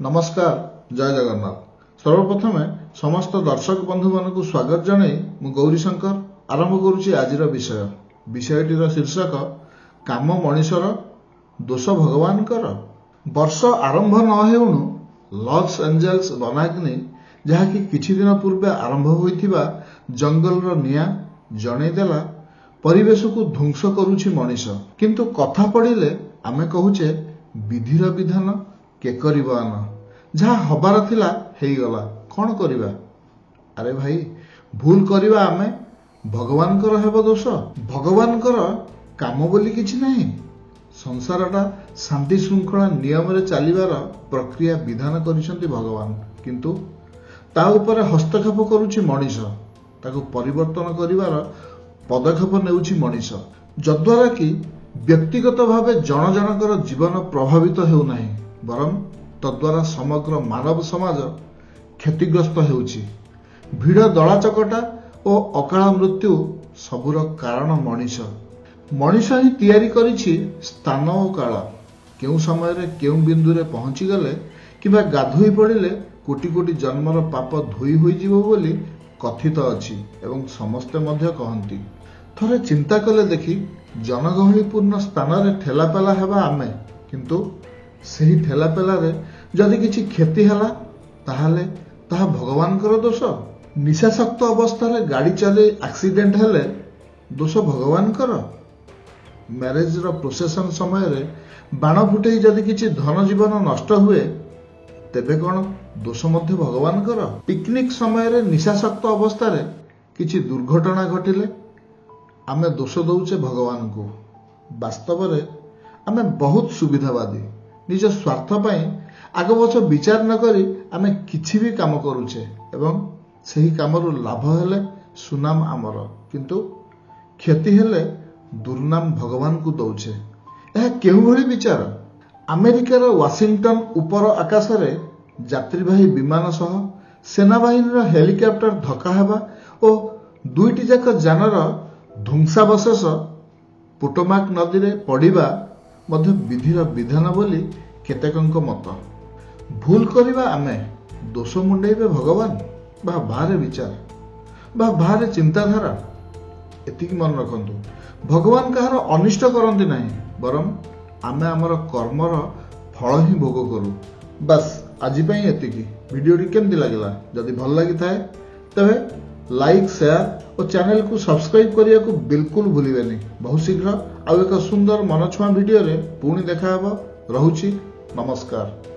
नमस्कार जय जगन्नाथ। सर्वप्रथमे समस्त दर्शक बंधु मानक स्वागत जनाई मु गौरीशंकर आरंभ करुच्ची आजिर विषयटीर शीर्षक काम मनीषर दोष भगवानकर। वर्ष आरंभ न हेउनु लॉस एंजेल्स बनाग्नि जहाँकि किछि दिन पूर्वे आरंभ होइथिबा जंगलर निया जणैदेला परिवेश को ध्वंस करुछि मनीष। किंतु कथा पड़िले आमे कहुचे विधिर विधान के करिबान जहाँ हबार थिला हेइगला कौन करिबा। अरे भाई भूल करिबा आमे भगवानकर हेब दोष। भगवानकर काम बोली किछि नहीं। संसारटा शांति श्रृंखला नियम रे चलिबार प्रक्रिया विधान करिसंती भगवान, किंतु ता उपरे हस्तक्षेप करुछि मनीष। ताकू परिवर्तन करिबार पदक्षेप नेउछि मनीष, जद्वारा कि व्यक्तिगत भावे जन जनकर जीवन प्रभावित हेउ नाही, बरं तद्वारा समग्र मानव समाज क्षतिग्रस्त हेउछि। भिड़ दलाचकटा और अकाल मृत्यु सबुर कारण मनीष। मनीष ही तैयारी करिछि स्थान और काल। केउ समय रे केउ बिंदु रे पहुंची गले किबा गाधोई पड़िले कोटि कोटि जन्मर पाप धोई होई जीवो बोली कथित अछि एवं समस्ते मध्य कहंती। थरे चिंता कले देखि जनगहलीपूर्ण स्थान रे ठेलापेला हेबा आमे, किंतु सही ठेलापेला रे जदि किछि क्षति हला ताहाले ताहा भगवानकर दोष। निशाशक्त अवस्था रे गाड़ी चले एक्सीडेंट हेले दोष भगवानकर। मैरेज रो प्रोसेसन समय रे बाण फुटेई जदि किछि धन जीवन नष्ट हुए तेबे कोन दोष मध्य भगवानकर। पिकनिक समय रे निशाशक्त अवस्था रे किछि दुर्घटना घटिले आमे दोष दउचे भगवान को। वास्तव रे आमे बहुत सुविधावादी। निज स्वार्थ पाई आग पछ विचार न करी आमे किछि भी काम करूचे एवं सही कामरू लाभ हेले सुनाम आमर, किंतु क्षति हेले दुर्नाम भगवान को दउचे। यह केउ भली विचार। अमेरिकार वाशिंगटन उपर आकाश रे यात्रीवाही विमान सह सेनाबाहिनी हेलिकॉप्टर धक्का हेबा और दुईटी जाक जानर ध्वंसावशेष पोटोमाक नदी रे पड़िबा मध्य विधिर विधान बोली केतेकंक मत। भूल करिबा आमे दोष मुंडेइबे भगवान बा बाहरे विचार बा बाहरे चिंताधारा। एतिकी मन रखंतु, भगवान कहार अनिष्ट करंती नाही, बरं आमे आमर कर्मर फल ही भोग करू। बस आज पई एतिकी। वीडियोटी केमती लागिला जदि भल लागि थाए तबे लाइक शेयर और चैनल को सब्सक्राइब करिया को बिल्कुल भूलिबेनी। बहुत शीघ्र आउ एक सुंदर मनछुआ वीडियो रे पुणी देखा हेबो। रहुछि नमस्कार।